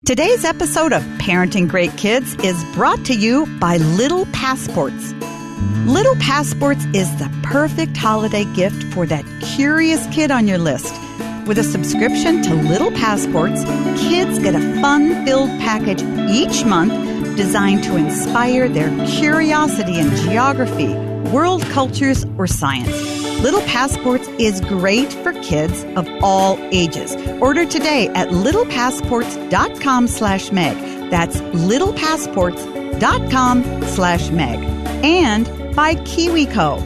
Today's episode of Parenting Great Kids is brought to you by Little Passports. Little Passports is the perfect holiday gift for that curious kid on your list. With a subscription to Little Passports, kids get a fun-filled package each month designed to inspire their curiosity in geography, world cultures, or science. Little Passports is great for kids of all ages. Order today at littlepassports.com/Meg. That's littlepassports.com/Meg. And by KiwiCo.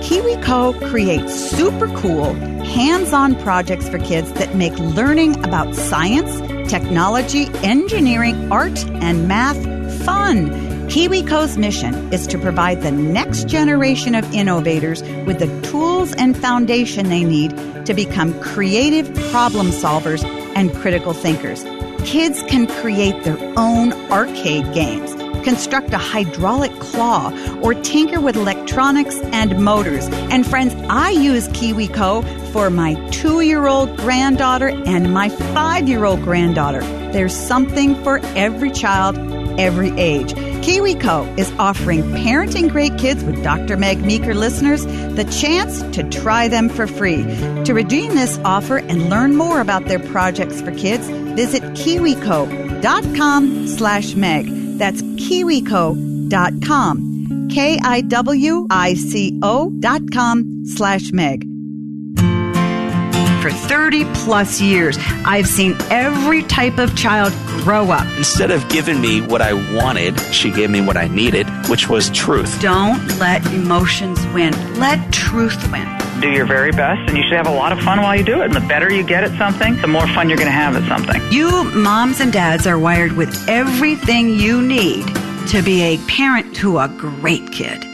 KiwiCo creates super cool, hands-on projects for kids that make learning about science, technology, engineering, art, and math fun. KiwiCo's mission is to provide the next generation of innovators with the tools and foundation they need to become creative problem solvers and critical thinkers. Kids can create their own arcade games, construct a hydraulic claw, or tinker with electronics and motors. And friends, I use KiwiCo for my 2-year-old granddaughter and my 5-year-old granddaughter. There's something for every child, every age. KiwiCo is offering Parenting Great Kids with Dr. Meg Meeker listeners the chance to try them for free. To redeem this offer and learn more about their projects for kids, visit kiwico.com/Meg. That's kiwico.com. KIWICO.com/Meg. For 30 plus years, I've seen every type of child grow up. Instead of giving me what I wanted, she gave me what I needed, which was truth. Don't let emotions win. Let truth win. Do your very best, and you should have a lot of fun while you do it. And the better you get at something, the more fun you're going to have at something. You moms and dads are wired with everything you need to be a parent to a great kid.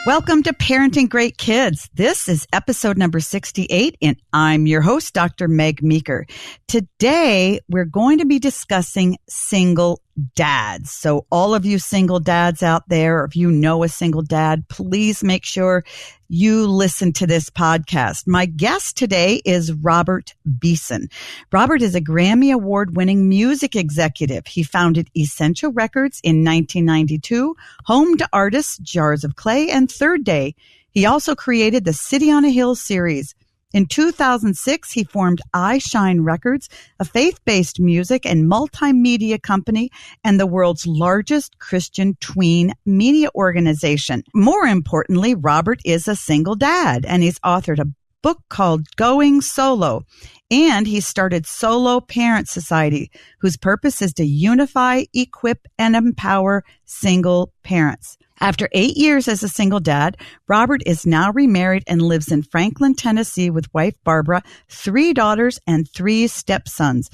Welcome to Parenting Great Kids. This is episode number 68, and I'm your host, Dr. Meg Meeker. Today, we're going to be discussing single dads. So all of you single dads out there, or if you know a single dad, please make sure you listen to this podcast. My guest today is Robert Beeson. Robert is a Grammy Award-winning music executive. He founded Essential Records in 1992, home to artists Jars of Clay and Third Day. He also created the City on a Hill series. In 2006, he formed I Shine Records, a faith-based music and multimedia company and the world's largest Christian tween media organization. More importantly, Robert is a single dad, and he's authored a book called Going Solo. And he started Solo Parent Society, whose purpose is to unify, equip, and empower single parents. After 8 years as a single dad, Robert is now remarried and lives in Franklin, Tennessee with wife Barbara, 3 daughters, and 3 stepsons.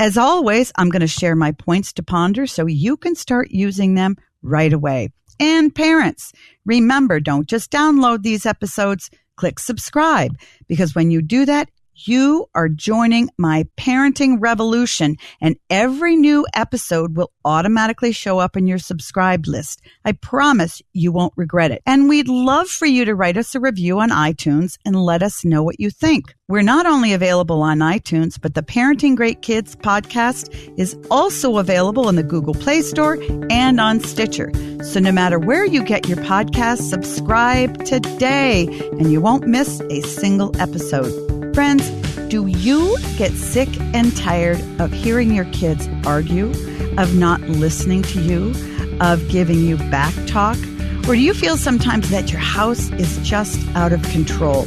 As always, I'm going to share my points to ponder so you can start using them right away. And parents, remember, don't just download these episodes, click subscribe, because when you do that, you are joining my parenting revolution, and every new episode will automatically show up in your subscribed list. I promise you won't regret it. And we'd love for you to write us a review on iTunes and let us know what you think. We're not only available on iTunes, but the Parenting Great Kids podcast is also available in the Google Play Store and on Stitcher. So no matter where you get your podcast, subscribe today and you won't miss a single episode. Friends, do you get sick and tired of hearing your kids argue, of not listening to you, of giving you back talk? Or do you feel sometimes that your house is just out of control?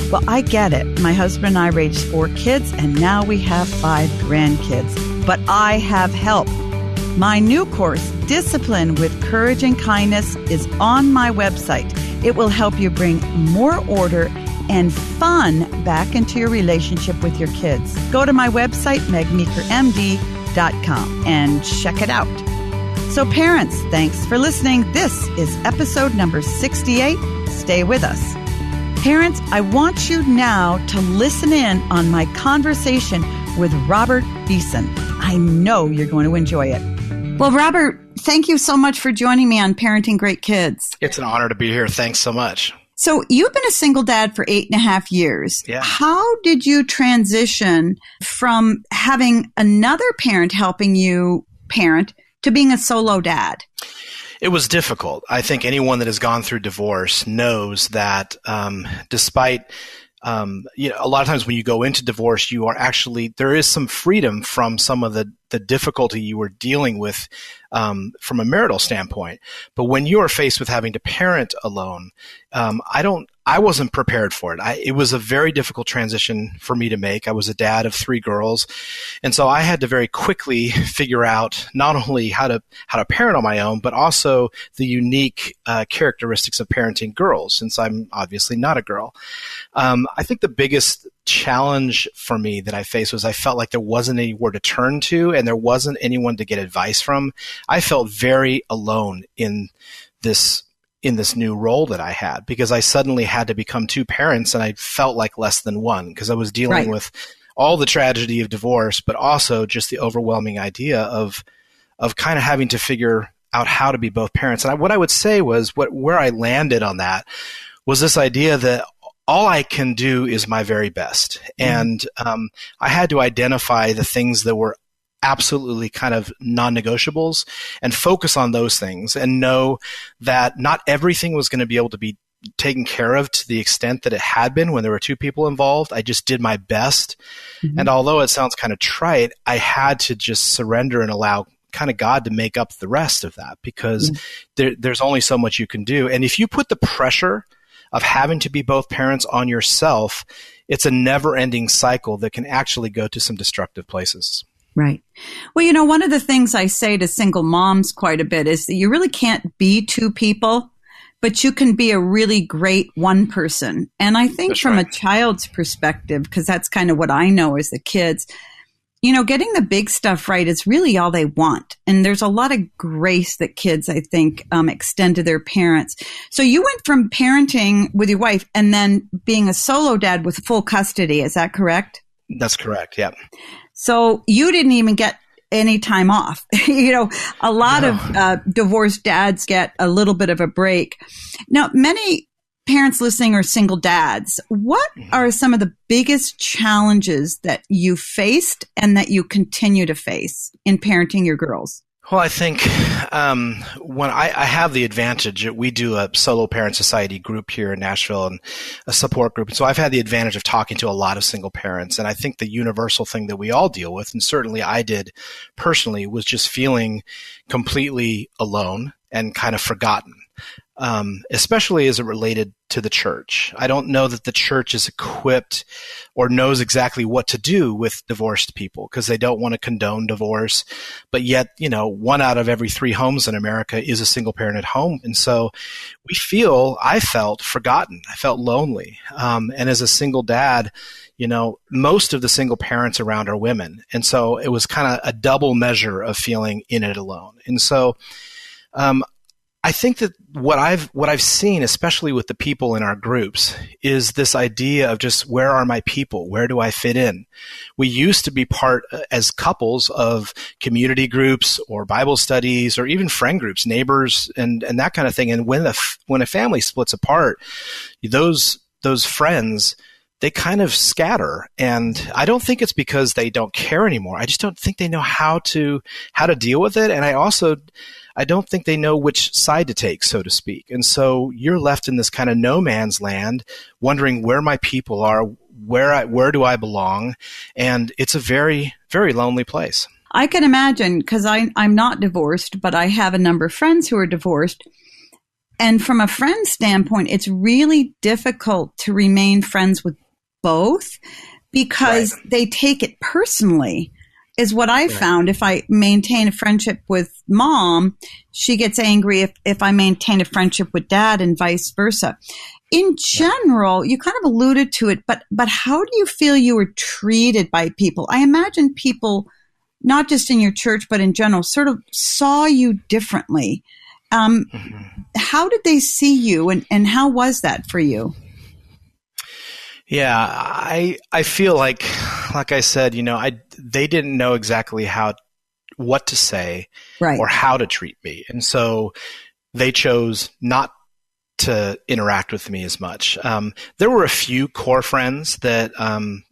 Well, I get it. My husband and I raised 4 kids, and now we have 5 grandkids. But I have help. My new course, Discipline with Courage and Kindness, is on my website. It will help you bring more order and fun back into your relationship with your kids. Go to my website, megmeekermd.com, and check it out. So parents, thanks for listening. This is episode number 68. Stay with us. Parents, I want you now to listen in on my conversation with Robert Beeson. I know you're going to enjoy it. Well, Robert, thank you so much for joining me on Parenting Great Kids. It's an honor to be here. Thanks so much. So you've been a single dad for 8.5 years. Yeah. How did you transition from having another parent helping you parent to being a solo dad? It was difficult. I think anyone that has gone through divorce knows that despite a lot of times when you go into divorce, you are actually, there is some freedom from some of the difficulty you were dealing with from a marital standpoint. But when you are faced with having to parent alone, I wasn't prepared for it. It was a very difficult transition for me to make. I was a dad of 3 girls. And so I had to very quickly figure out not only how to parent on my own, but also the unique characteristics of parenting girls, since I'm obviously not a girl. I think the biggest challenge for me that I faced was I felt like there wasn't anywhere to turn to and there wasn't anyone to get advice from. I felt very alone in this new role that I had, because I suddenly had to become 2 parents and I felt like less than one, because I was dealing with all the tragedy of divorce, but also just the overwhelming idea of kind of having to figure out how to be both parents. And what I would say was where I landed on that was this idea that all I can do is my very best. And I had to identify the things that were absolutely kind of non-negotiables and focus on those things and know that not everything was going to be able to be taken care of to the extent that it had been when there were 2 people involved. I just did my best. And although it sounds kind of trite, I had to just surrender and allow kind of God to make up the rest of that, because there's only so much you can do. And if you put the pressure of having to be both parents on yourself, it's a never-ending cycle that can actually go to some destructive places. Right. Well, one of the things I say to single moms quite a bit is that you really can't be 2 people, but you can be a really great one person. And I think from a child's perspective, because that's kind of what I know as the kids, getting the big stuff right is really all they want. And there's a lot of grace that kids, I think, extend to their parents. So you went from parenting with your wife and then being a solo dad with full custody. Is that correct? That's correct. Yeah. So you didn't even get any time off. A lot of divorced dads get a little bit of a break. Now, many parents listening are single dads. What are some of the biggest challenges that you faced and that you continue to face in parenting your girls? Well, I think when I have the advantage that we do a solo parent society group here in Nashville and a support group. So I've had the advantage of talking to a lot of single parents. And I think the universal thing that we all deal with, and certainly I did personally, was just feeling completely alone and kind of forgotten. Especially as it related to the church. I don't know that the church is equipped or knows exactly what to do with divorced people, because they don't want to condone divorce. But yet, 1 out of every 3 homes in America is a single parent at home. And so I felt forgotten. I felt lonely. And as a single dad, most of the single parents around are women. And so it was kind of a double measure of feeling in it alone. And so, I think that what I've seen, especially with the people in our groups, is this idea of just, where are my people? Where do I fit in? We used to be part as couples of community groups or Bible studies or even friend groups, neighbors, and that kind of thing. And when a family splits apart, those friends, they kind of scatter. And I don't think it's because they don't care anymore. I just don't think they know how to deal with it. And I don't think they know which side to take, so to speak. And so you're left in this kind of no man's land, wondering where my people are, where do I belong? And it's a very, very lonely place. I can imagine, because I'm not divorced, but I have a number of friends who are divorced. And from a friend standpoint, it's really difficult to remain friends with both, because they take it personally. Is what I've found. If I maintain a friendship with mom, she gets angry if I maintain a friendship with dad, and vice versa. In general, you kind of alluded to it, but how do you feel you were treated by people? I imagine people, not just in your church, but in general, sort of saw you differently. How did they see you, and how was that for you? Yeah, I feel like I said, they didn't know exactly what to say or how to treat me. And so they chose not to interact with me as much. There were a few core friends that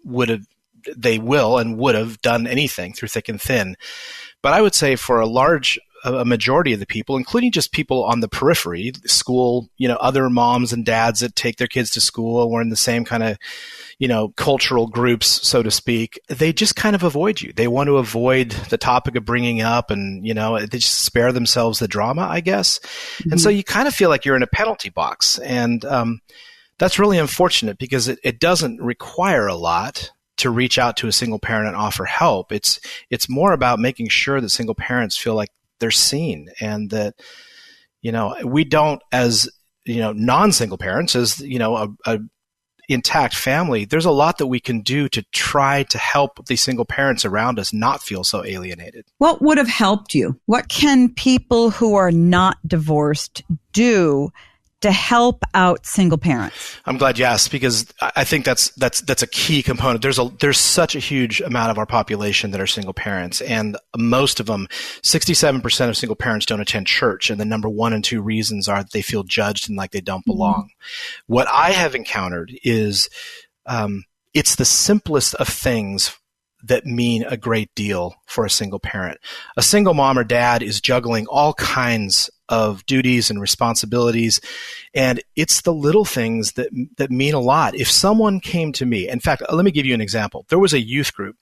would have done anything through thick and thin. But I would say for a majority of the people, including just people on the periphery, school, other moms and dads that take their kids to school, we're in the same kind of, cultural groups, so to speak, they just kind of avoid you. They want to avoid the topic of bringing up and, they just spare themselves the drama, I guess. Mm-hmm. And so you kind of feel like you're in a penalty box. And that's really unfortunate because it doesn't require a lot to reach out to a single parent and offer help. It's more about making sure that single parents feel like they're seen and that, we don't, as, non-single parents, as, a intact family, there's a lot that we can do to try to help the single parents around us not feel so alienated. What would have helped you? What can people who are not divorced do to help out single parents? I'm glad you asked because I think that's a key component. There's such a huge amount of our population that are single parents, and most of them, 67% of single parents don't attend church, and the number 1 and 2 reasons are that they feel judged and like they don't belong. Mm-hmm. What I have encountered is it's the simplest of things that mean a great deal for a single parent. A single mom or dad is juggling all kinds of duties and responsibilities, and it's the little things that mean a lot. If someone came to me, in fact, let me give you an example. There was a youth group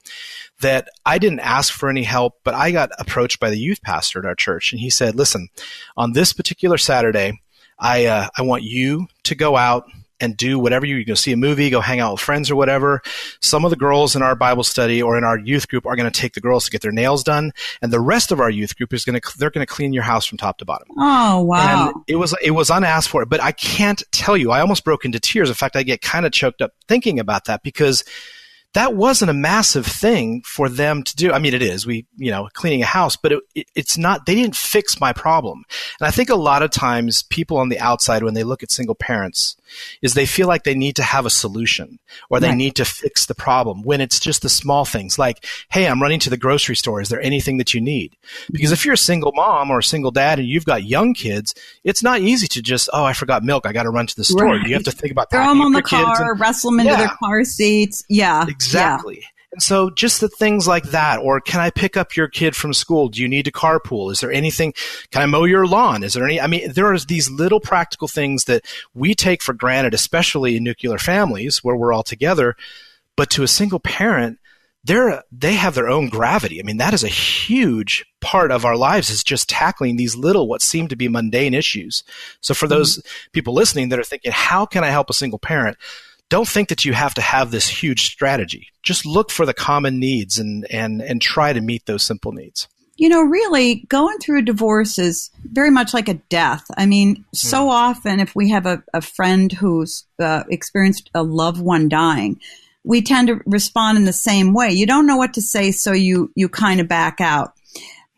that I didn't ask for any help, but I got approached by the youth pastor at our church, and he said, listen, on this particular Saturday, I want you to go out and do whatever you go see a movie, go hang out with friends or whatever. Some of the girls in our Bible study or in our youth group are going to take the girls to get their nails done, and the rest of our youth group they're going to clean your house from top to bottom. Oh, wow. And it was unasked for, but I can't tell you. I almost broke into tears. In fact, I get kind of choked up thinking about that because that wasn't a massive thing for them to do. I mean, it is. Cleaning a house, but it's not, they didn't fix my problem. And I think a lot of times people on the outside, when they look at single parents, is they feel like they need to have a solution or they need to fix the problem when it's just the small things like, hey, I'm running to the grocery store. Is there anything that you need? Because if you're a single mom or a single dad and you've got young kids, it's not easy to just, oh, I forgot milk. I got to run to the store. Right. You have to think about throw them on the car, wrestle them into their car seats. Yeah. Exactly. Yeah. And so just the things like that, or can I pick up your kid from school? Do you need to carpool? Is there anything, can I mow your lawn? Is there there are these little practical things that we take for granted, especially in nuclear families where we're all together. But to a single parent, they have their own gravity. I mean, that is a huge part of our lives is just tackling these little, what seem to be mundane issues. So for those people listening that are thinking, how can I help a single parent? Don't think that you have to have this huge strategy. Just look for the common needs and try to meet those simple needs. Really going through a divorce is very much like a death. I mean, so often if we have a friend who's experienced a loved one dying, we tend to respond in the same way. You don't know what to say, so you kind of back out.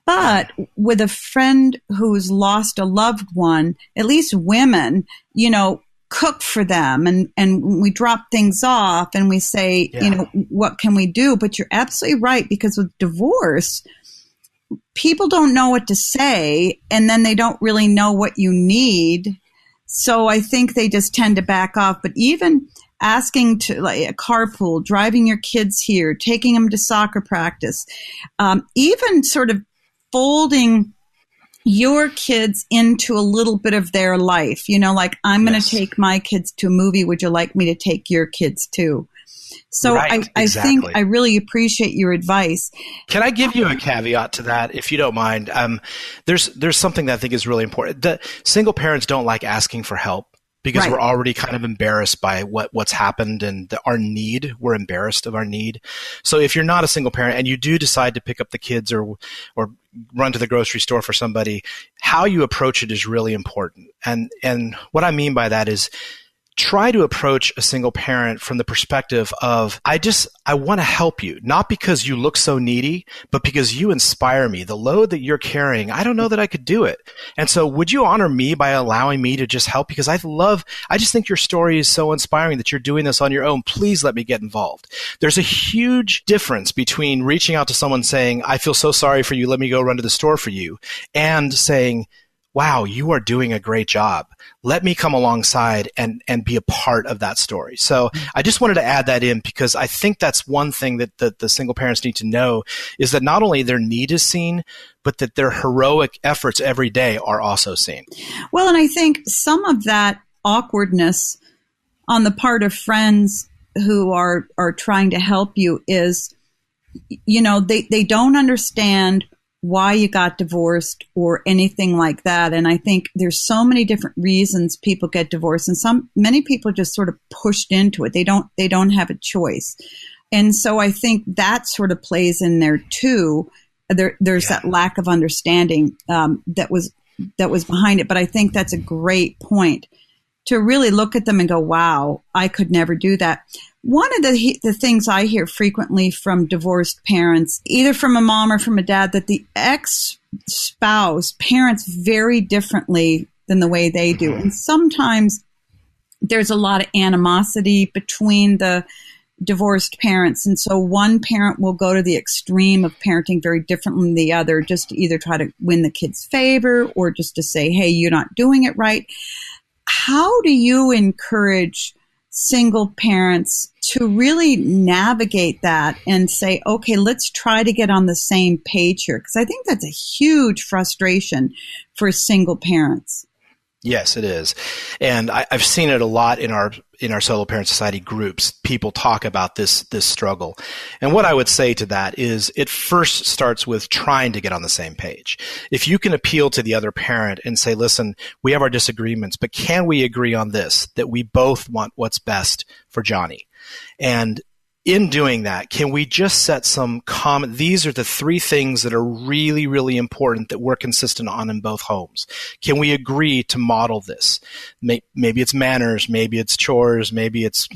But with a friend who's lost a loved one, at least women, cook for them and we drop things off and we say, what can we do? But you're absolutely right, because with divorce, people don't know what to say and then they don't really know what you need. So I think they just tend to back off. But even asking to like a carpool, driving your kids here, taking them to soccer practice, even sort of folding your kids into a little bit of their life, like I'm going to take my kids to a movie. Would you like me to take your kids too? So right, I think I really appreciate your advice. Can I give you a caveat to that, if you don't mind? There's something that I think is really important. The single parents don't like asking for help because we're already kind of embarrassed by what's happened and our need. We're embarrassed of our need. So if you're not a single parent and you do decide to pick up the kids or run to the grocery store for somebody, how you approach it is really important. And what I mean by that is try to approach a single parent from the perspective of, I want to help you, not because you look so needy, but because you inspire me. The load that you're carrying, I don't know that I could do it. And so would you honor me by allowing me to just help? Because I just think your story is so inspiring that you're doing this on your own. Please let me get involved. There's a huge difference between reaching out to someone saying, I feel so sorry for you, let me go run to the store for you, and saying, wow, you are doing a great job. Let me come alongside and be a part of that story. So I just wanted to add that in because I think that's one thing that the single parents need to know is that not only their need is seen, but that their heroic efforts every day are also seen. Well, and I think some of that awkwardness on the part of friends who are trying to help you is, they don't understand why you got divorced or anything like that. And I think there's so many different reasons people get divorced, and many people are just sort of pushed into it. They don't have a choice. And so I think that sort of plays in there too. There's that lack of understanding that was behind it. But I think that's a great point to really look at them and go, wow, I could never do that. One of the things I hear frequently from divorced parents, either from a mom or from a dad, that the ex-spouse parents very differently than the way they do. And sometimes there's a lot of animosity between the divorced parents. And so one parent will go to the extreme of parenting very differently than the other, just to either try to win the kid's favor or just to say, hey, you're not doing it right. How do you encourage single parents to really navigate that and say, okay, let's try to get on the same page here? Because I think that's a huge frustration for single parents. Yes, it is. And I've seen it a lot in our Solo Parent Society groups. People talk about this struggle. And what I would say to that is it first starts with trying to get on the same page. If you can appeal to the other parent and say, listen, we have our disagreements, but can we agree on this, that we both want what's best for Johnny? And in doing that, can we just set some common, these are the three things that are really, really important that we're consistent on in both homes. Can we agree to model this? Maybe it's manners, maybe it's chores, maybe it's,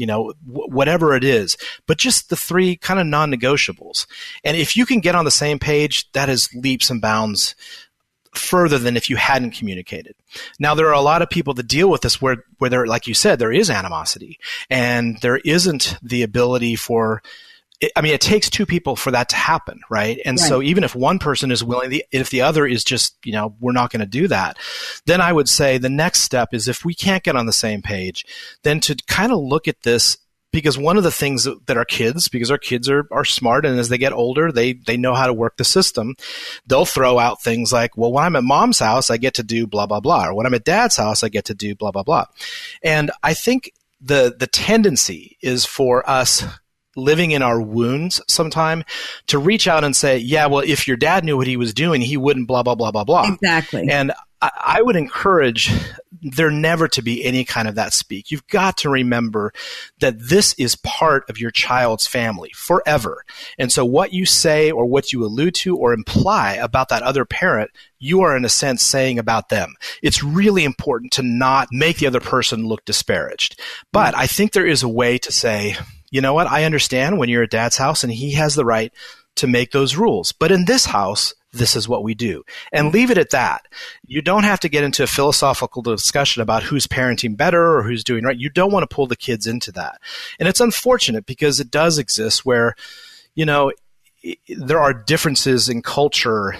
whatever it is, but just the three kind of non-negotiables. And if you can get on the same page, that is leaps and bounds further than if you hadn't communicated. Now, there are a lot of people that deal with this where there, like you said, there is animosity and there isn't the ability for, it takes two people for that to happen, right? And so even if one person is willing, if the other is just, we're not going to do that, then I would say the next step is if we can't get on the same page, then to kind of look at this. Because one of the things that our kids are smart, and as they get older, they know how to work the system. They'll throw out things like, well, when I'm at mom's house, I get to do blah, blah, blah. Or when I'm at dad's house, I get to do blah, blah, blah. And I think the tendency is for us living in our wounds sometime to reach out and say, yeah, well, if your dad knew what he was doing, he wouldn't blah, blah, blah, blah, blah. Exactly. And I would encourage there never to be any kind of that speak. You've got to remember that this is part of your child's family forever. And so what you say or what you allude to or imply about that other parent, you are in a sense saying about them. It's really important to not make the other person look disparaged. But I think there is a way to say, you know what, I understand when you're at dad's house and he has the right to make those rules. But in this house, this is what we do. And leave it at that. You don't have to get into a philosophical discussion about who's parenting better or who's doing right. You don't want to pull the kids into that. And it's unfortunate because it does exist where, there are differences in culture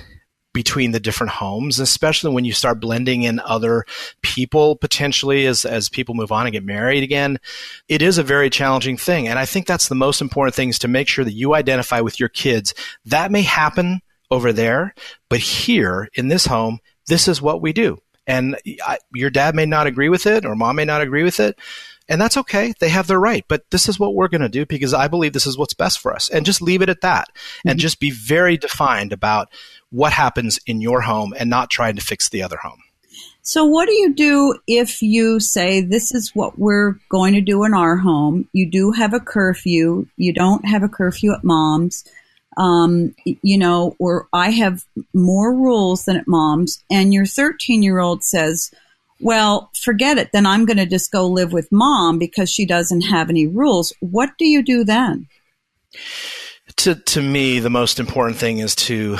between the different homes, especially when you start blending in other people potentially as people move on and get married again. It is a very challenging thing. And I think that's the most important thing is to make sure that you identify with your kids. That may happen over there, but here in this home, this is what we do. And your dad may not agree with it or mom may not agree with it. And that's okay. They have their right. But this is what we're going to do because I believe this is what's best for us. And just leave it at that. And just be very defined about what happens in your home and not trying to fix the other home. So what do you do if you say, this is what we're going to do in our home? You do have a curfew. You don't have a curfew at mom's. Or I have more rules than at mom's, and your 13-year-old says, well, forget it. Then I'm going to just go live with mom because she doesn't have any rules. What do you do then? To me, the most important thing is to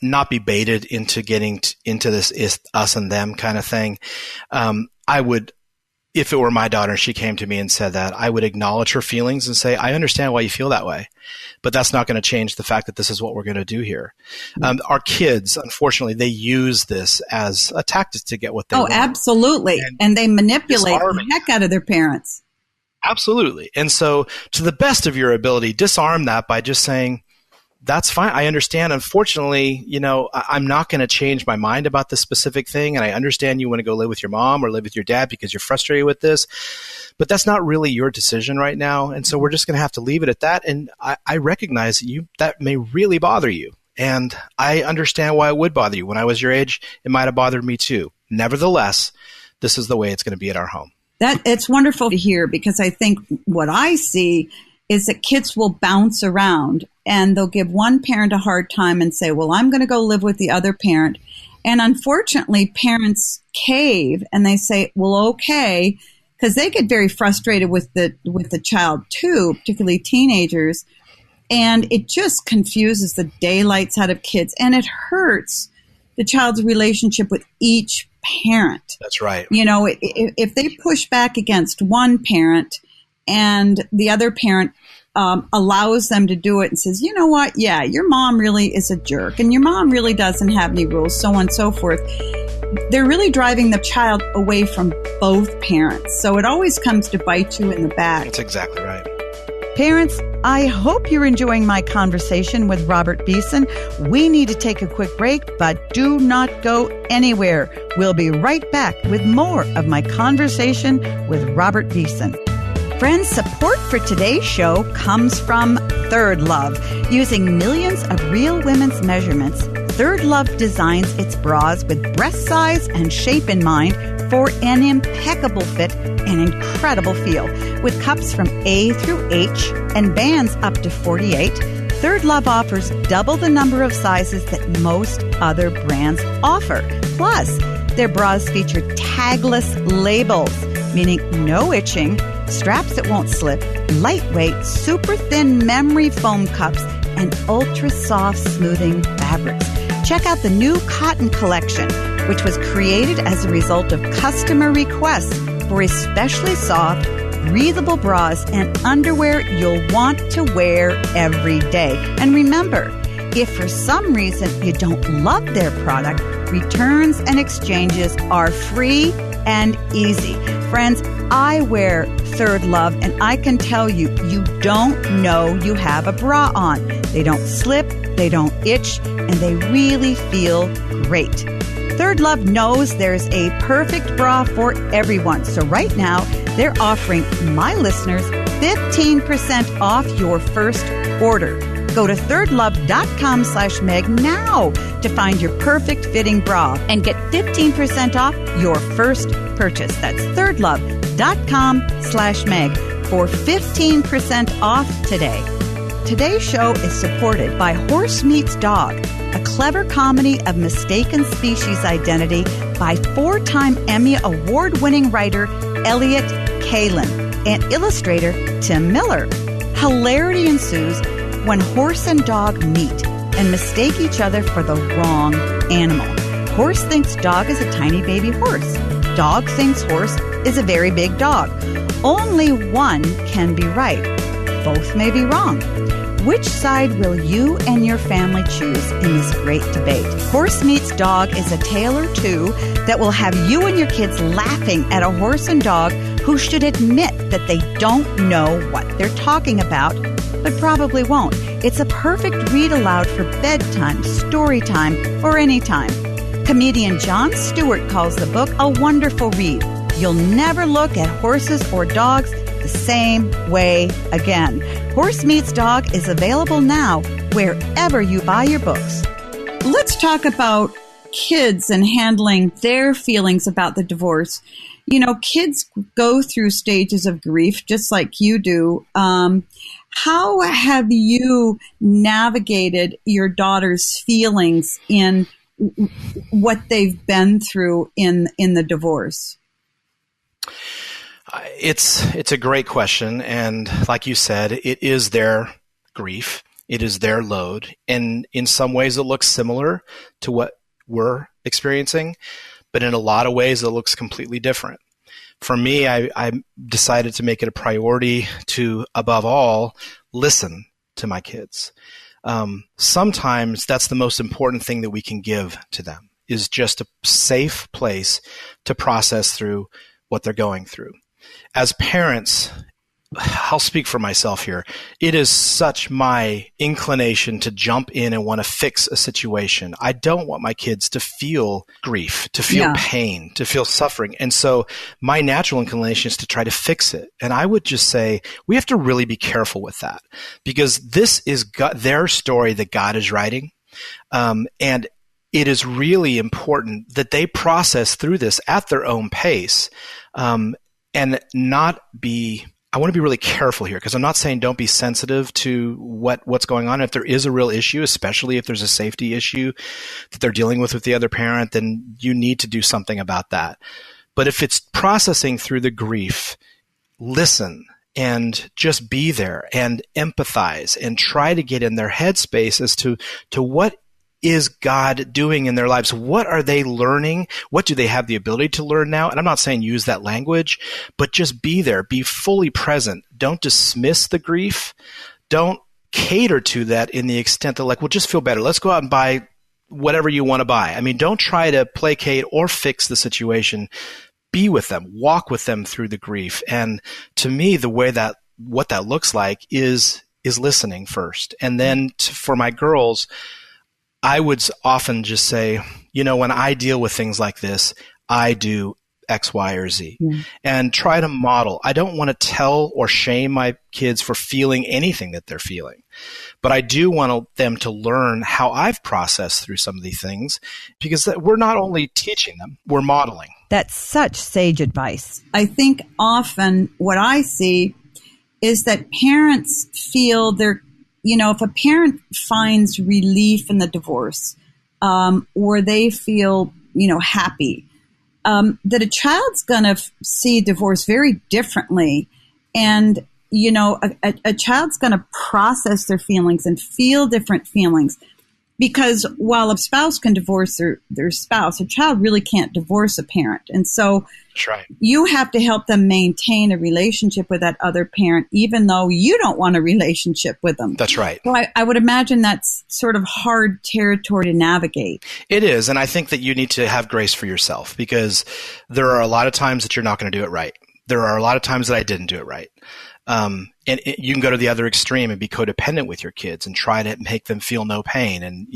not be baited into getting into this is us and them kind of thing. if it were my daughter and she came to me and said that, I would acknowledge her feelings and say, I understand why you feel that way, but that's not going to change the fact that this is what we're going to do here. Our kids, unfortunately, they use this as a tactic to get what they want. Oh, absolutely. And they manipulate the heck out of their parents. Absolutely. And so to the best of your ability, disarm that by just saying, that's fine. I understand. Unfortunately, I'm not going to change my mind about this specific thing. And I understand you want to go live with your mom or live with your dad because you're frustrated with this, but that's not really your decision right now. And so we're just going to have to leave it at that. And I recognize that may really bother you. And I understand why it would bother you. When I was your age, it might have bothered me too. Nevertheless, this is the way it's going to be at our home. It's wonderful to hear, because I think what I see is that kids will bounce around and they'll give one parent a hard time and say, well, I'm going to go live with the other parent. And unfortunately, parents cave and they say, well, okay, because they get very frustrated with the child too, particularly teenagers. And it just confuses the daylights out of kids, and it hurts the child's relationship with each parent. That's right. If they push back against one parent and the other parent allows them to do it and says, you know what, yeah, your mom really is a jerk and your mom really doesn't have any rules, so on and so forth, they're really driving the child away from both parents. So it always comes to bite you in the back. That's exactly right. Parents, I hope you're enjoying my conversation with Robert Beeson. We need to take a quick break, but do not go anywhere. We'll be right back with more of my conversation with Robert Beeson. Friends, support for today's show comes from Third Love. Using millions of real women's measurements, Third Love designs its bras with breast size and shape in mind for an impeccable fit and incredible feel. With cups from A through H and bands up to 48, Third Love offers double the number of sizes that most other brands offer. Plus, their bras feature tagless labels, meaning no itching, straps that won't slip, lightweight, super thin memory foam cups, and ultra soft smoothing fabrics. Check out the new cotton collection, which was created as a result of customer requests for especially soft, breathable bras and underwear you'll want to wear every day. And remember, if for some reason you don't love their product, returns and exchanges are free and easy. Friends, I wear Third Love, and I can tell you, you don't know you have a bra on. They don't slip, they don't itch, and they really feel great. Third Love knows there's a perfect bra for everyone. So right now, they're offering my listeners 15% off your first order. Go to thirdlove.com/Meg now to find your perfect fitting bra and get 15% off your first purchase. That's thirdlove.com/Meg for 15% off today. Today's show is supported by Horse Meets Dog, a clever comedy of mistaken species identity by 4-time Emmy award-winning writer Elliot Kalin and illustrator Tim Miller. Hilarity ensues when horse and dog meet and mistake each other for the wrong animal. Horse thinks dog is a tiny baby horse. Dog thinks horse is a very big dog. Only one can be right. Both may be wrong. Which side will you and your family choose in this great debate? Horse Meets Dog is a tale or two that will have you and your kids laughing at a horse and dog who should admit that they don't know what they're talking about, but probably won't. It's a perfect read aloud for bedtime, story time, or any time. Comedian Jon Stewart calls the book a wonderful read. You'll never look at horses or dogs the same way again. Horse Meets Dog is available now wherever you buy your books. Let's talk about kids and handling their feelings about the divorce. Kids go through stages of grief just like you do. How have you navigated your daughter's feelings in what they've been through in the divorce? It's a great question, and like you said, it is their grief, it is their load, and in some ways it looks similar to what we're experiencing, but in a lot of ways it looks completely different. For me, I decided to make it a priority to, above all, listen to my kids. Sometimes that's the most important thing that we can give to them, is just a safe place to process through what they're going through. As parents, I'll speak for myself here. It is such my inclination to jump in and want to fix a situation. I don't want my kids to feel grief, to feel pain, to feel suffering. And so my natural inclination is to try to fix it. And I would just say we have to really be careful with that, because this is their story that God is writing. And it is really important that they process through this at their own pace, and not be... I want to be really careful here, because I'm not saying don't be sensitive to what's going on. If there is a real issue, especially if there's a safety issue that they're dealing with the other parent, then you need to do something about that. But if it's processing through the grief, listen and just be there and empathize and try to get in their headspace as to what is God doing in their lives? What are they learning? What do they have the ability to learn now? And I'm not saying use that language, but just be there, be fully present. Don't dismiss the grief. Don't cater to that in the extent that, like, well, just feel better. Let's go out and buy whatever you want to buy. I mean, don't try to placate or fix the situation. Be with them, walk with them through the grief. And to me, the way that what that looks like is listening first. And then for my girls, I would often just say, when I deal with things like this, I do X, Y, or Z, and try to model. I don't want to tell or shame my kids for feeling anything that they're feeling, but I do want them to learn how I've processed through some of these things, because we're not only teaching them, we're modeling. That's such sage advice. I think often what I see is that parents feel if a parent finds relief in the divorce, or they feel, happy, that a child's going to see divorce very differently. And, a child's going to process their feelings and feel different feelings. Because while a spouse can divorce their spouse, a child really can't divorce a parent. And so that's right. You have to help them maintain a relationship with that other parent, even though you don't want a relationship with them. That's right. So I would imagine that's sort of hard territory to navigate. It is. And I think that you need to have grace for yourself, because there are a lot of times that you're not going to do it right. There are a lot of times that I didn't do it right. And you can go to the other extreme and be codependent with your kids and try to make them feel no pain. And,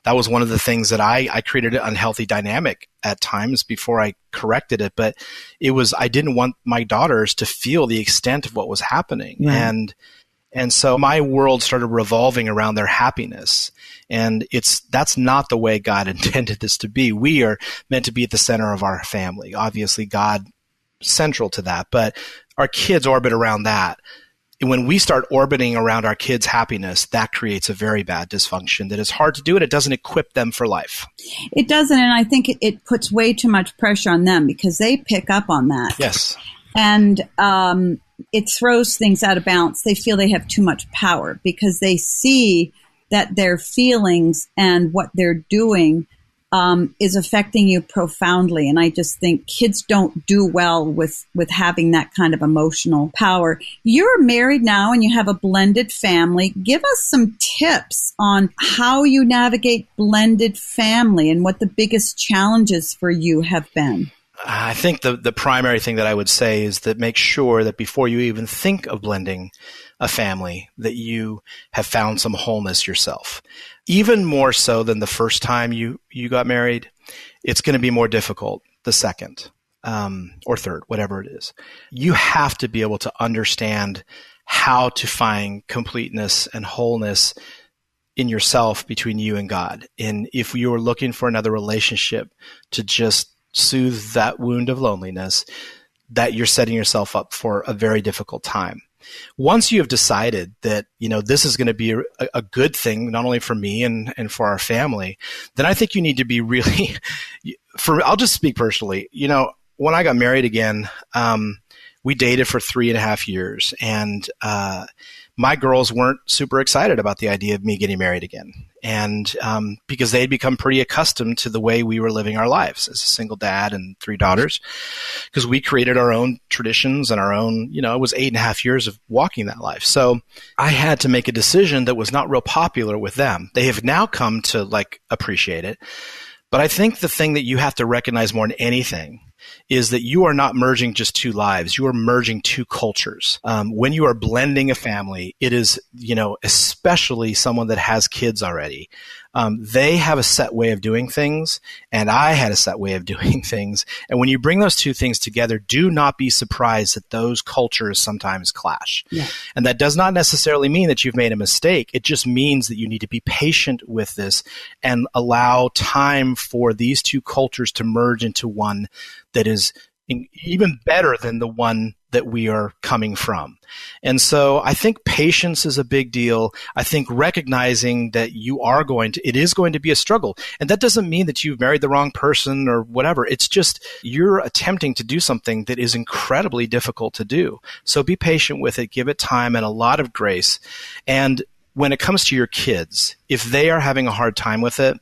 that was one of the things that I created an unhealthy dynamic at times before I corrected it. But I didn't want my daughters to feel the extent of what was happening. Right. And so my world started revolving around their happiness. And that's not the way God intended this to be. We are meant to be at the center of our family. Obviously, God central to that, but our kids orbit around that. When we start orbiting around our kids' happiness, that creates a very bad dysfunction that is hard to do, and it doesn't equip them for life. It doesn't, and I think it puts way too much pressure on them, because they pick up on that. Yes. And it throws things out of balance. They feel they have too much power, because they see that their feelings and what they're doing is affecting you profoundly. And I just think kids don't do well with having that kind of emotional power. You're married now and you have a blended family. Give us some tips on how you navigate blended family and what the biggest challenges for you have been. I think the primary thing that I would say is that make sure that before you even think of blending a family, that you have found some wholeness yourself. Even more so than the first time you got married, it's going to be more difficult the second or third, whatever it is. You have to be able to understand how to find completeness and wholeness in yourself between you and God. And if you are looking for another relationship to just soothe that wound of loneliness, that you're setting yourself up for a very difficult time. Once you have decided that, this is going to be a good thing, not only for me and for our family, then I think you need to be really, I'll just speak personally. When I got married again, we dated for 3.5 years, and my girls weren't super excited about the idea of me getting married again. And because they had become pretty accustomed to the way we were living our lives as a single dad and 3 daughters, because we created our own traditions and our own, it was 8.5 years of walking that life. So I had to make a decision that was not real popular with them. They have now come to appreciate it. But I think the thing that you have to recognize more than anything is that you are not merging just 2 lives. You are merging 2 cultures. When you are blending a family, it is, especially someone that has kids already. They have a set way of doing things, and I had a set way of doing things. And when you bring those 2 things together, do not be surprised that those cultures sometimes clash. Yeah. And that does not necessarily mean that you've made a mistake. It just means that you need to be patient with this and allow time for these 2 cultures to merge into one that is even better than the one that we are coming from. And so I think patience is a big deal. I think recognizing that it is going to be a struggle. And that doesn't mean that you've married the wrong person or whatever. It's just you're attempting to do something that is incredibly difficult to do. So be patient with it, give it time and a lot of grace. And when it comes to your kids, if they are having a hard time with it,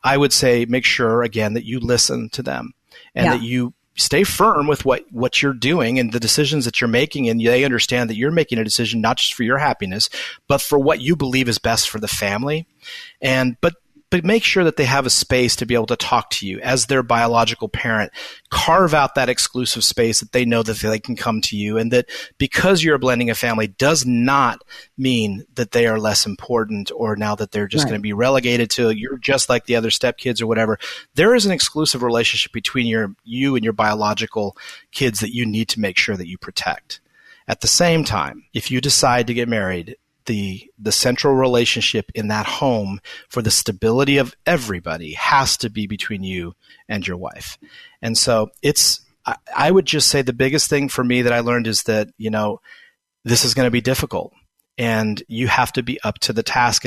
I would say make sure, again, that you listen to them and that you stay firm with what you're doing and the decisions that you're making, and they understand that you're making a decision not just for your happiness, but for what you believe is best for the family. But make sure that they have a space to be able to talk to you as their biological parent. Carve out that exclusive space that they know that they can come to you, and that because you're blending a family does not mean that they are less important or now that they're just going to be relegated to you're just like the other stepkids or whatever. There is an exclusive relationship between you and your biological kids that you need to make sure that you protect. At the same time, if you decide to get married, the central relationship in that home for the stability of everybody has to be between you and your wife. And so I would just say the biggest thing for me that I learned is that, this is going to be difficult and you have to be up to the task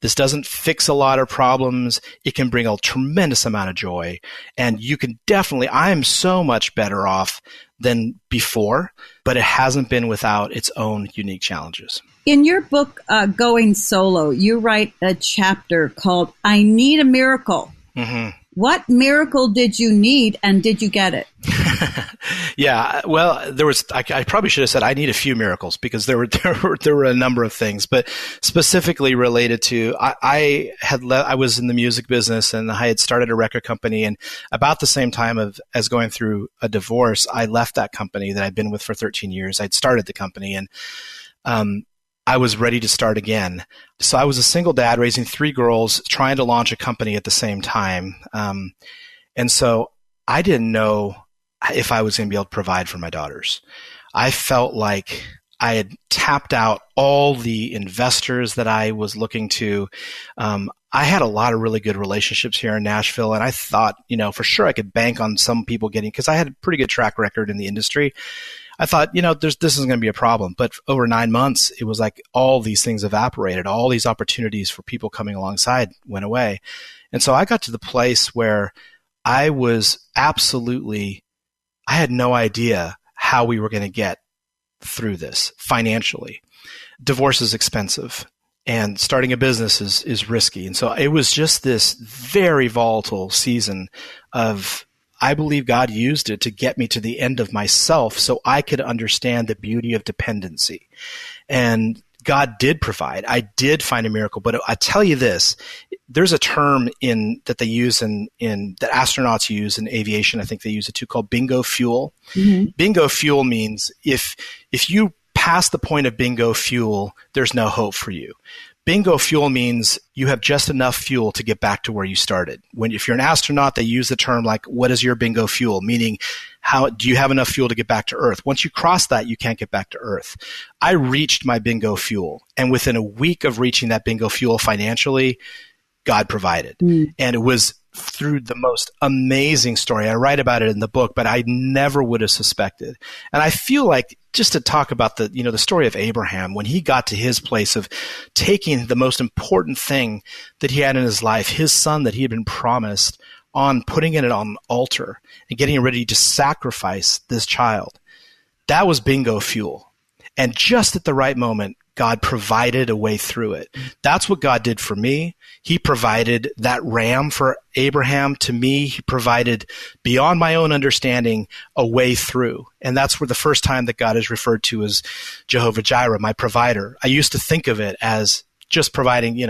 this doesn't fix a lot of problems. It can bring a tremendous amount of joy, and I am so much better off than before, but it hasn't been without its own unique challenges. In your book, Going Solo, you write a chapter called I Need a Miracle. Mm-hmm. What miracle did you need, and did you get it? Yeah, well, I probably should have said I need a few miracles, because there were a number of things, but specifically related to I was in the music business and I had started a record company, and about the same time as going through a divorce, I left that company that I'd been with for 13 years. I'd started the company, and I was ready to start again. So I was a single dad raising 3 girls, trying to launch a company at the same time. And so I didn't know if I was going to be able to provide for my daughters. I felt like I had tapped out all the investors that I was looking to. I had a lot of really good relationships here in Nashville, and I thought, for sure I could bank on some people because I had a pretty good track record in the industry. I thought, this isn't going to be a problem. But over 9 months, it was like all these things evaporated. All these opportunities for people coming alongside went away. And so I got to the place where I had no idea how we were going to get through this financially. Divorce is expensive, and starting a business is risky. And so it was just this very volatile season I believe God used it to get me to the end of myself so I could understand the beauty of dependency. And God did provide. I did find a miracle. But I tell you this, there's a term that they use in that astronauts use in aviation. I think they use it too, called bingo fuel. Mm-hmm. Bingo fuel means if you pass the point of bingo fuel, there's no hope for you. Bingo fuel means you have just enough fuel to get back to where you started. If you're an astronaut, they use the term like, what is your bingo fuel? Meaning, how do you have enough fuel to get back to Earth? Once you cross that, you can't get back to Earth. I reached my bingo fuel, and within a week of reaching that bingo fuel financially, God provided. Mm. And it was through the most amazing story. I write about it in the book, but I never would have suspected. And I feel like, just to talk about the story of Abraham, when he got to his place of taking the most important thing that he had in his life, his son that he had been promised, on putting it on an altar and getting ready to sacrifice this child, that was bingo fuel. And just at the right moment, God provided a way through it. That's what God did for me. He provided that ram for Abraham. To me, he provided, beyond my own understanding, a way through. And that's where the first time that God is referred to as Jehovah Jireh, my provider. I used to think of it as just providing,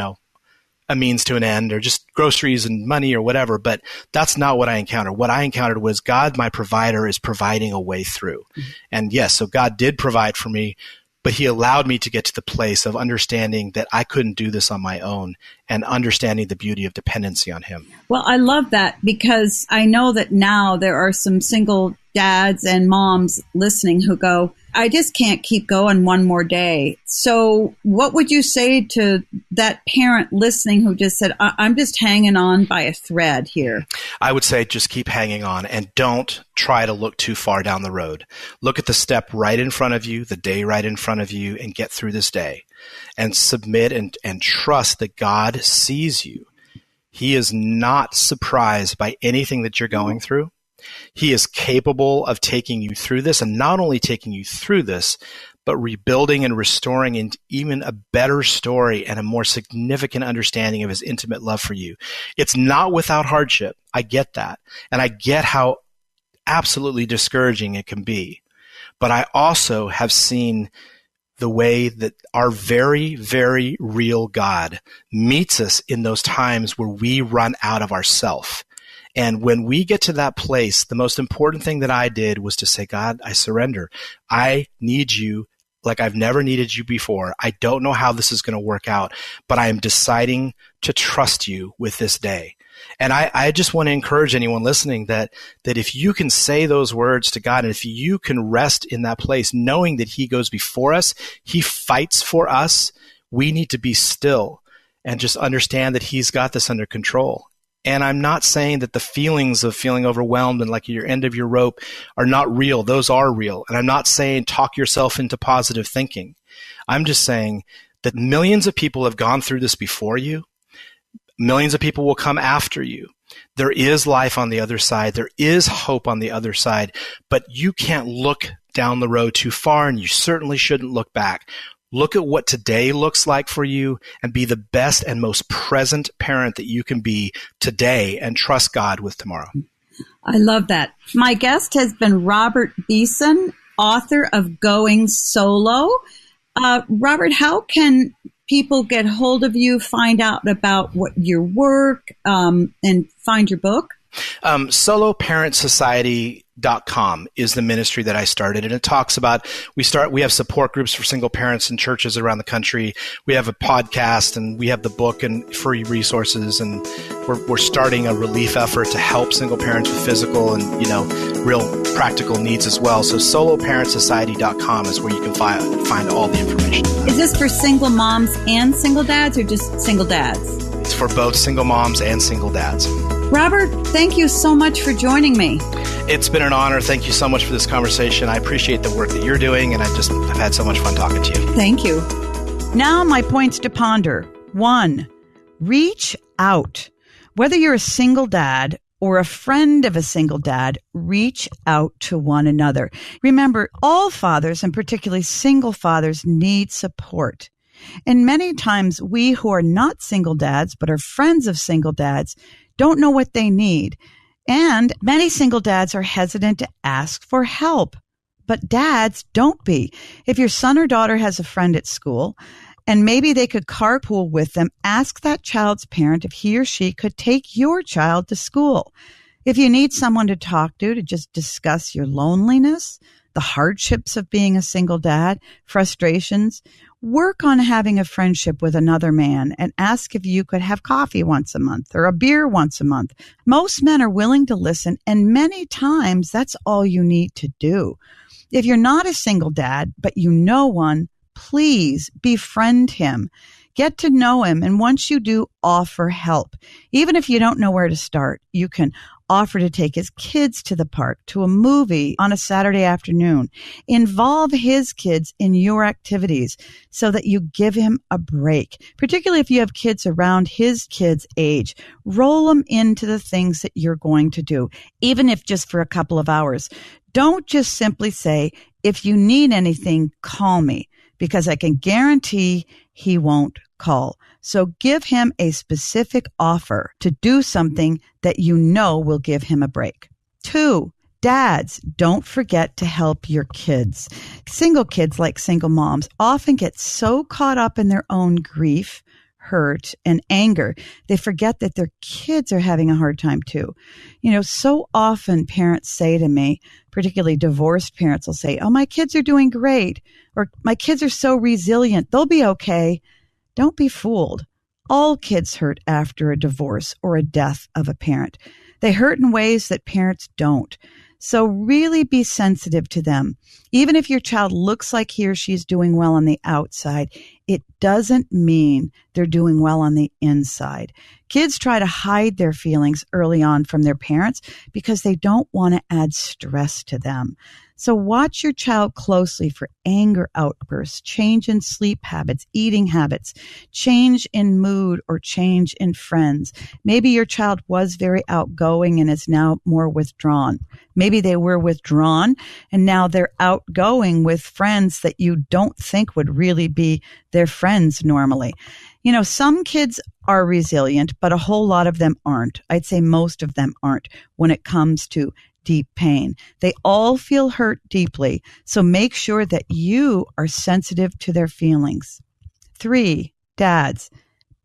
a means to an end, or just groceries and money or whatever. But that's not what I encountered. What I encountered was God, my provider, is providing a way through. Mm-hmm. And yes, so God did provide for me, but he allowed me to get to the place of understanding that I couldn't do this on my own and understanding the beauty of dependency on him. Well, I love that, because I know that now there are some single dads and moms listening who go, I just can't keep going one more day. So what would you say to that parent listening who just said, I'm just hanging on by a thread here? I would say just keep hanging on and don't try to look too far down the road. Look at the step right in front of you, the day right in front of you, and get through this day and submit and trust that God sees you. He is not surprised by anything that you're going through. He is capable of taking you through this, and not only taking you through this, but rebuilding and restoring into even a better story and a more significant understanding of his intimate love for you. It's not without hardship. I get that. And I get how absolutely discouraging it can be. But I also have seen the way that our very, very real God meets us in those times where we run out of ourself. And when we get to that place, the most important thing that I did was to say, God, I surrender. I need you like I've never needed you before. I don't know how this is going to work out, but I am deciding to trust you with this day. And I just want to encourage anyone listening that if you can say those words to God, and if you can rest in that place, knowing that he goes before us, he fights for us, we need to be still and just understand that he's got this under control. And I'm not saying that the feelings of feeling overwhelmed and like your end of your rope are not real. Those are real. And I'm not saying talk yourself into positive thinking. I'm just saying that millions of people have gone through this before you. Millions of people will come after you. There is life on the other side. There is hope on the other side. But you can't look down the road too far, and you certainly shouldn't look back. Look at what today looks like for you and be the best and most present parent that you can be today, and trust God with tomorrow. I love that. My guest has been Robert Beeson, author of Going Solo. Robert, how can people get hold of you, find out about what your work, and find your book? Soloparentsociety.com is the ministry that I started, and it talks about, we have support groups for single parents in churches around the country. We have a podcast, and we have the book and free resources, and we're starting a relief effort to help single parents with physical and real practical needs as well. So soloparentsociety.com is where you can find all the information. Is this for single moms and single dads, or just single dads? It's for both single moms and single dads. Robert, thank you so much for joining me. It's been an honor. Thank you so much for this conversation. I appreciate the work that you're doing, and I've had so much fun talking to you. Thank you. Now my points to ponder. 1, reach out. Whether you're a single dad or a friend of a single dad, reach out to one another. Remember, all fathers, and particularly single fathers, need support. And many times we who are not single dads but are friends of single dads don't know what they need. And many single dads are hesitant to ask for help. But dads, don't be. If your son or daughter has a friend at school, and maybe they could carpool with them, ask that child's parent if he or she could take your child to school. If you need someone to talk to just discuss your loneliness, the hardships of being a single dad, frustrations, work on having a friendship with another man and ask if you could have coffee once a month or a beer once a month. Most men are willing to listen, and many times that's all you need to do. If you're not a single dad, but you know one, please befriend him. Get to know him, and once you do, offer help. Even if you don't know where to start, you can offer to take his kids to the park, to a movie on a Saturday afternoon. Involve his kids in your activities so that you give him a break, particularly if you have kids around his kids' age. Roll them into the things that you're going to do, even if just for a couple of hours. Don't just simply say, if you need anything, call me. because I can guarantee he won't call. So give him a specific offer to do something that you know will give him a break. 2, dads, don't forget to help your kids. Single kids, like single moms, often get so caught up in their own grief, hurt, and anger, they forget that their kids are having a hard time too. So often parents say to me, particularly divorced parents will say, "Oh, my kids are doing great," or "My kids are so resilient, they'll be okay." Don't be fooled. All kids hurt after a divorce or a death of a parent. They hurt in ways that parents don't. So really be sensitive to them. Even if your child looks like he or she is doing well on the outside, it doesn't mean they're doing well on the inside. Kids try to hide their feelings early on from their parents because they don't want to add stress to them. So watch your child closely for anger outbursts, change in sleep habits, eating habits, change in mood, or change in friends. Maybe your child was very outgoing and is now more withdrawn. Maybe they were withdrawn and now they're outgoing with friends that you don't think would really be their friends normally. Some kids are resilient, but a whole lot of them aren't. I'd say most of them aren't when it comes to deep pain. They all feel hurt deeply, so make sure that you are sensitive to their feelings. 3, dads,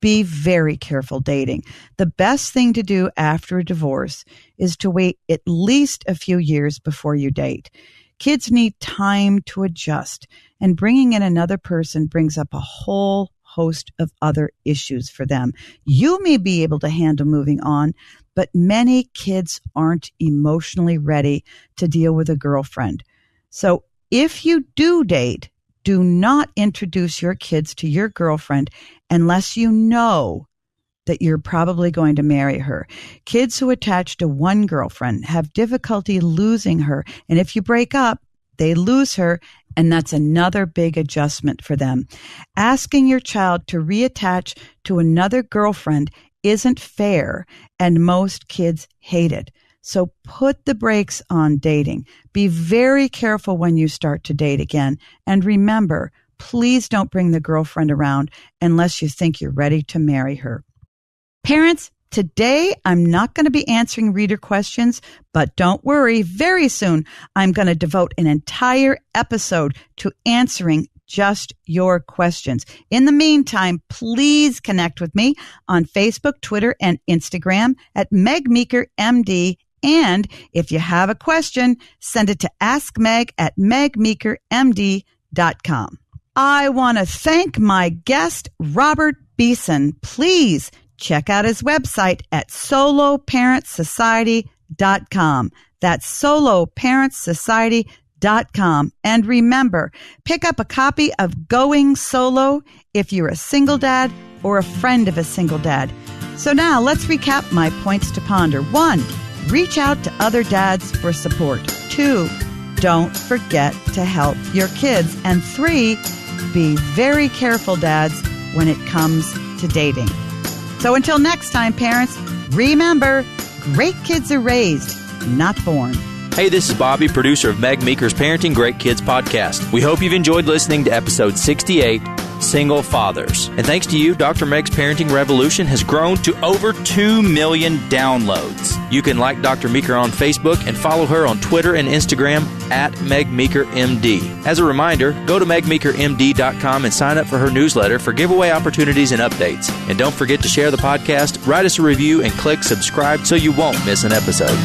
be very careful dating. The best thing to do after a divorce is to wait at least a few years before you date. Kids need time to adjust, and bringing in another person brings up a whole host of other issues for them. You may be able to handle moving on, but many kids aren't emotionally ready to deal with a girlfriend. So if you do date, do not introduce your kids to your girlfriend unless you know that you're probably going to marry her. Kids who attach to one girlfriend have difficulty losing her, and if you break up, they lose her, and that's another big adjustment for them. Asking your child to reattach to another girlfriend isn't fair, and most kids hate it. So put the brakes on dating. Be very careful when you start to date again. And remember, please don't bring the girlfriend around unless you think you're ready to marry her. Parents, today I'm not going to be answering reader questions, but don't worry, very soon I'm going to devote an entire episode to answering just your questions. In the meantime, please connect with me on Facebook, Twitter, and Instagram at Meg Meeker MD. And if you have a question, send it to askmeg@megmeekermd.com. I want to thank my guest, Robert Beeson. Please check out his website at soloparentsociety.com. That's soloparentsociety.com. And remember, pick up a copy of Going Solo if you're a single dad or a friend of a single dad. So now let's recap my points to ponder. 1, reach out to other dads for support. 2, don't forget to help your kids. And 3, be very careful, dads, when it comes to dating. So until next time, parents, remember, great kids are raised, not born. Hey, this is Bobby, producer of Meg Meeker's Parenting Great Kids podcast. We hope you've enjoyed listening to episode 68, Single Fathers. And thanks to you, Dr. Meg's Parenting Revolution has grown to over 2 million downloads. You can like Dr. Meeker on Facebook and follow her on Twitter and Instagram at Meg Meeker MD. As a reminder, go to megmeekermd.com and sign up for her newsletter for giveaway opportunities and updates. And don't forget to share the podcast, write us a review, and click subscribe so you won't miss an episode.